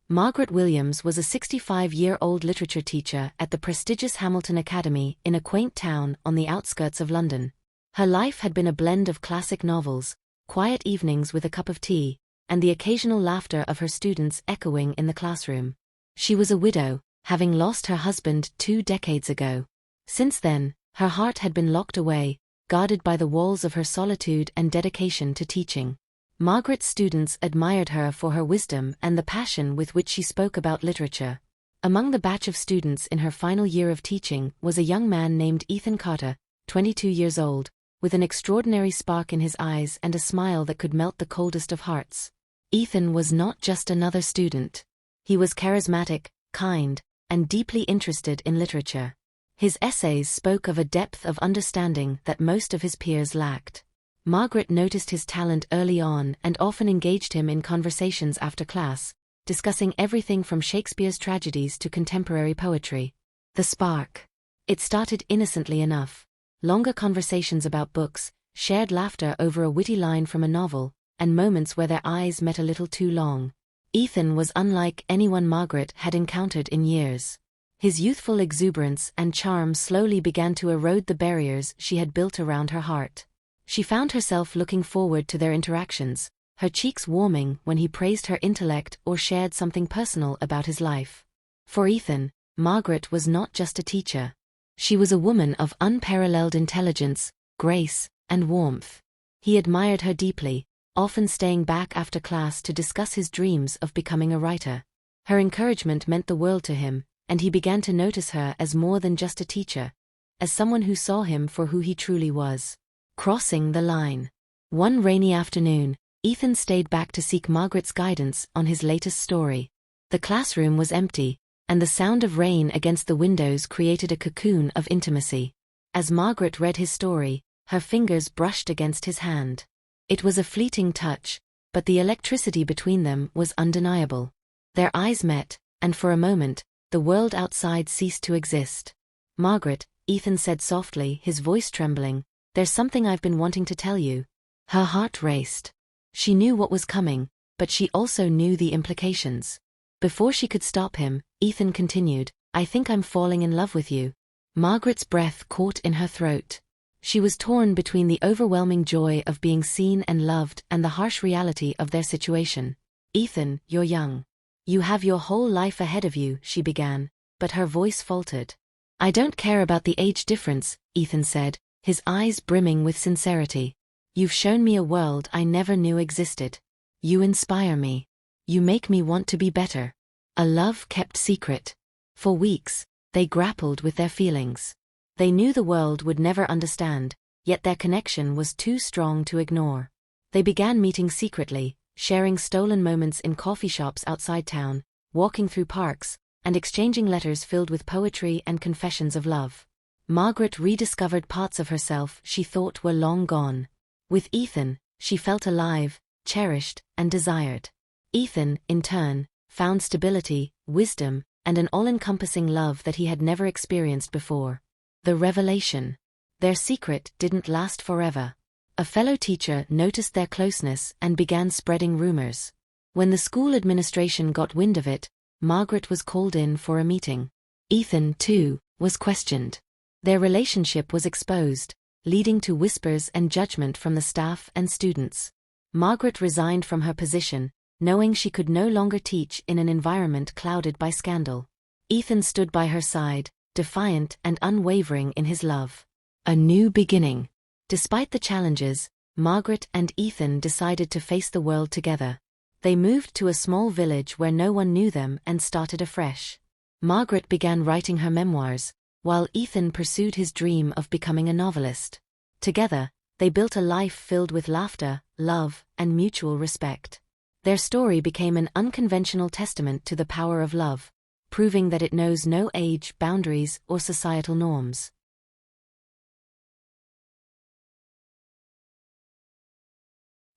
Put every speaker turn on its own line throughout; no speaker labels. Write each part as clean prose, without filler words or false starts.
Margaret Williams was a 65-year-old literature teacher at the prestigious Hamilton Academy in a quaint town on the outskirts of London. Her life had been a blend of classic novels, quiet evenings with a cup of tea, and the occasional laughter of her students echoing in the classroom. She was a widow, having lost her husband 2 decades ago. Since then, her heart had been locked away, guarded by the walls of her solitude and dedication to teaching. Margaret's students admired her for her wisdom and the passion with which she spoke about literature. Among the batch of students in her final year of teaching was a young man named Ethan Carter, 22 years old, with an extraordinary spark in his eyes and a smile that could melt the coldest of hearts. Ethan was not just another student. He was charismatic, kind, and deeply interested in literature. His essays spoke of a depth of understanding that most of his peers lacked. Margaret noticed his talent early on and often engaged him in conversations after class, discussing everything from Shakespeare's tragedies to contemporary poetry. The spark. It started innocently enough. Longer conversations about books, shared laughter over a witty line from a novel, and moments where their eyes met a little too long. Ethan was unlike anyone Margaret had encountered in years. His youthful exuberance and charm slowly began to erode the barriers she had built around her heart. She found herself looking forward to their interactions, her cheeks warming when he praised her intellect or shared something personal about his life. For Ethan, Margaret was not just a teacher. She was a woman of unparalleled intelligence, grace, and warmth. He admired her deeply, often staying back after class to discuss his dreams of becoming a writer. Her encouragement meant the world to him, and he began to notice her as more than just a teacher, as someone who saw him for who he truly was. Crossing the line. One rainy afternoon, Ethan stayed back to seek Margaret's guidance on his latest story. The classroom was empty, and the sound of rain against the windows created a cocoon of intimacy. As Margaret read his story, her fingers brushed against his hand. It was a fleeting touch, but the electricity between them was undeniable. Their eyes met, and for a moment, the world outside ceased to exist. "Margaret," Ethan said softly, his voice trembling, "there's something I've been wanting to tell you." Her heart raced. She knew what was coming, but she also knew the implications. Before she could stop him, Ethan continued, "I think I'm falling in love with you." Margaret's breath caught in her throat. She was torn between the overwhelming joy of being seen and loved and the harsh reality of their situation. "Ethan, you're young. You have your whole life ahead of you," she began, but her voice faltered. "I don't care about the age difference," Ethan said, his eyes brimming with sincerity. "You've shown me a world I never knew existed. You inspire me. You make me want to be better." A love kept secret. For weeks, they grappled with their feelings. They knew the world would never understand, yet their connection was too strong to ignore. They began meeting secretly, sharing stolen moments in coffee shops outside town, walking through parks, and exchanging letters filled with poetry and confessions of love. Margaret rediscovered parts of herself she thought were long gone. With Ethan, she felt alive, cherished, and desired. Ethan, in turn, found stability, wisdom, and an all-encompassing love that he had never experienced before. The revelation. Their secret didn't last forever. A fellow teacher noticed their closeness and began spreading rumors. When the school administration got wind of it, Margaret was called in for a meeting. Ethan, too, was questioned. Their relationship was exposed, leading to whispers and judgment from the staff and students. Margaret resigned from her position, knowing she could no longer teach in an environment clouded by scandal. Ethan stood by her side, defiant and unwavering in his love. A new beginning. Despite the challenges, Margaret and Ethan decided to face the world together. They moved to a small village where no one knew them and started afresh. Margaret began writing her memoirs, while Ethan pursued his dream of becoming a novelist. Together, they built a life filled with laughter, love, and mutual respect. Their story became an unconventional testament to the power of love, proving that it knows no age, boundaries, or societal norms.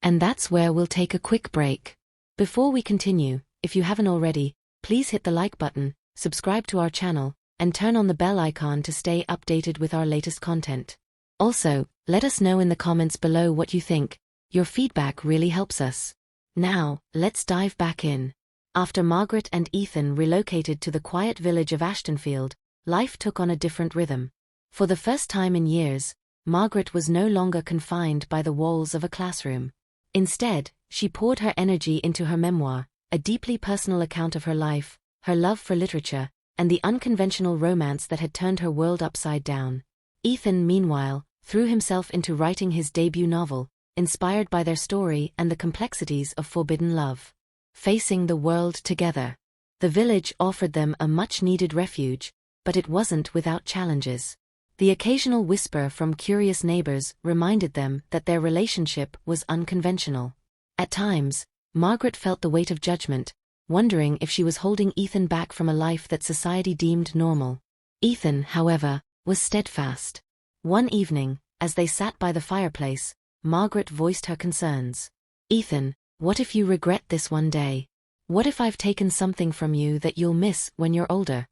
And that's where we'll take a quick break. Before we continue, if you haven't already, please hit the like button, subscribe to our channel, and turn on the bell icon to stay updated with our latest content. Also, let us know in the comments below what you think. Your feedback really helps us. Now, let's dive back in. After Margaret and Ethan relocated to the quiet village of Ashtonfield, life took on a different rhythm. For the first time in years, Margaret was no longer confined by the walls of a classroom. Instead, she poured her energy into her memoir, a deeply personal account of her life, her love for literature, and the unconventional romance that had turned her world upside down. Ethan, meanwhile, threw himself into writing his debut novel, inspired by their story and the complexities of forbidden love. Facing the world together. The village offered them a much-needed refuge, but it wasn't without challenges. The occasional whisper from curious neighbors reminded them that their relationship was unconventional. At times, Margaret felt the weight of judgment, wondering if she was holding Ethan back from a life that society deemed normal. Ethan, however, was steadfast. One evening, as they sat by the fireplace, Margaret voiced her concerns. "Ethan, what if you regret this one day? What if I've taken something from you that you'll miss when you're older?"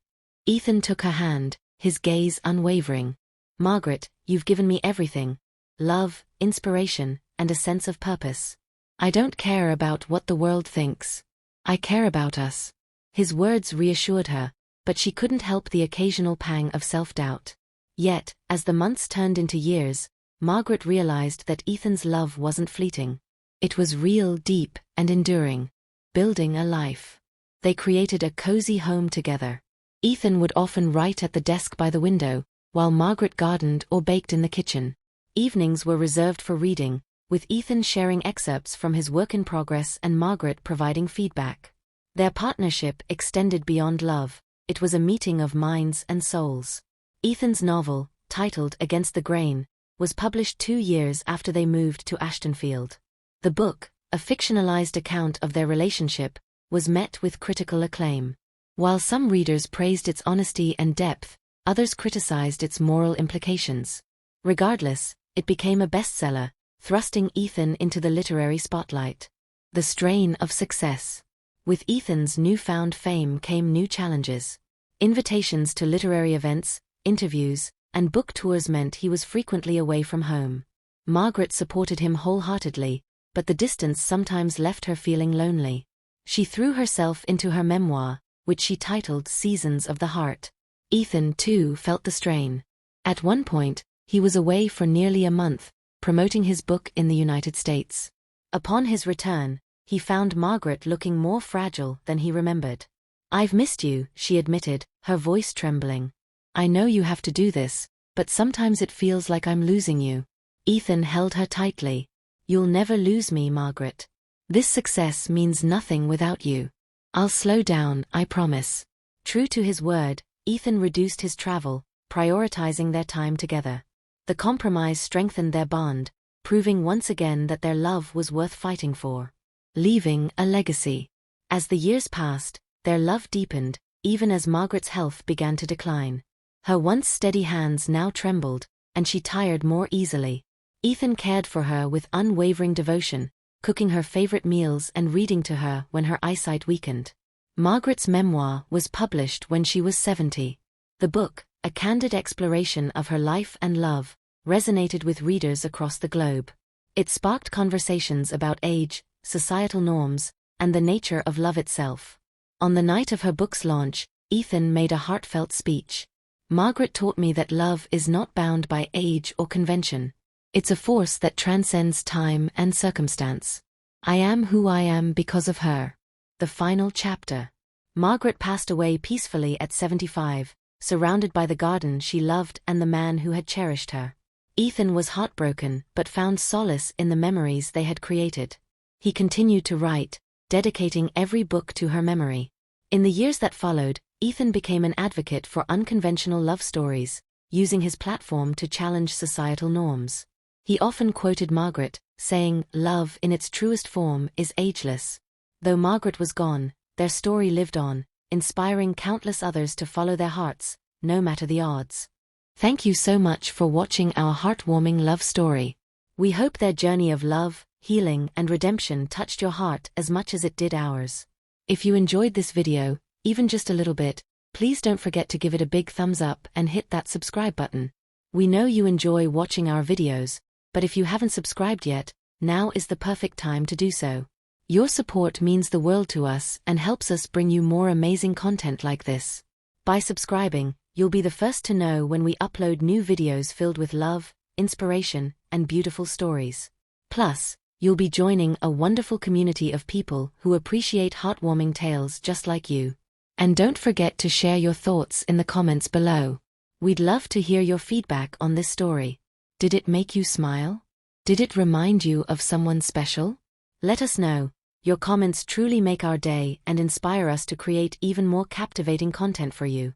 Ethan took her hand, his gaze unwavering. "Margaret, you've given me everything. Love, inspiration, and a sense of purpose. I don't care about what the world thinks. I care about us." His words reassured her, but she couldn't help the occasional pang of self-doubt. Yet, as the months turned into years, Margaret realized that Ethan's love wasn't fleeting. It was real, deep, and enduring. Building a life. They created a cozy home together. Ethan would often write at the desk by the window, while Margaret gardened or baked in the kitchen. Evenings were reserved for reading, with Ethan sharing excerpts from his work in progress and Margaret providing feedback. Their partnership extended beyond love. It was a meeting of minds and souls. Ethan's novel, titled Against the Grain, was published 2 years after they moved to Ashtonfield. The book, a fictionalized account of their relationship, was met with critical acclaim. While some readers praised its honesty and depth, others criticized its moral implications. Regardless, it became a bestseller, thrusting Ethan into the literary spotlight. The strain of success. With Ethan's newfound fame came new challenges. Invitations to literary events, interviews, and book tours meant he was frequently away from home. Margaret supported him wholeheartedly, but the distance sometimes left her feeling lonely. She threw herself into her memoir, which she titled Seasons of the Heart. Ethan, too, felt the strain. At one point, he was away for nearly a month, promoting his book in the United States. Upon his return, he found Margaret looking more fragile than he remembered. "I've missed you," she admitted, her voice trembling. "I know you have to do this, but sometimes it feels like I'm losing you." Ethan held her tightly. "You'll never lose me, Margaret. This success means nothing without you. I'll slow down, I promise." True to his word, Ethan reduced his travel, prioritizing their time together. The compromise strengthened their bond, proving once again that their love was worth fighting for. Leaving a legacy. As the years passed, their love deepened, even as Margaret's health began to decline. Her once steady hands now trembled, and she tired more easily. Ethan cared for her with unwavering devotion, cooking her favorite meals and reading to her when her eyesight weakened. Margaret's memoir was published when she was 70. The book, a candid exploration of her life and love, resonated with readers across the globe. It sparked conversations about age, societal norms, and the nature of love itself. On the night of her book's launch, Ethan made a heartfelt speech. "Margaret taught me that love is not bound by age or convention. It's a force that transcends time and circumstance. I am who I am because of her." The final chapter. Margaret passed away peacefully at 75, surrounded by the garden she loved and the man who had cherished her. Ethan was heartbroken but found solace in the memories they had created. He continued to write, dedicating every book to her memory. In the years that followed, Ethan became an advocate for unconventional love stories, using his platform to challenge societal norms. He often quoted Margaret, saying, "Love in its truest form is ageless." Though Margaret was gone, their story lived on, inspiring countless others to follow their hearts, no matter the odds. Thank you so much for watching our heartwarming love story. We hope their journey of love, healing, and redemption touched your heart as much as it did ours. If you enjoyed this video, even just a little bit, please don't forget to give it a big thumbs up and hit that subscribe button. We know you enjoy watching our videos, but if you haven't subscribed yet, now is the perfect time to do so. Your support means the world to us and helps us bring you more amazing content like this. By subscribing, you'll be the first to know when we upload new videos filled with love, inspiration, and beautiful stories. Plus, you'll be joining a wonderful community of people who appreciate heartwarming tales just like you. And don't forget to share your thoughts in the comments below. We'd love to hear your feedback on this story. Did it make you smile? Did it remind you of someone special? Let us know. Your comments truly make our day and inspire us to create even more captivating content for you.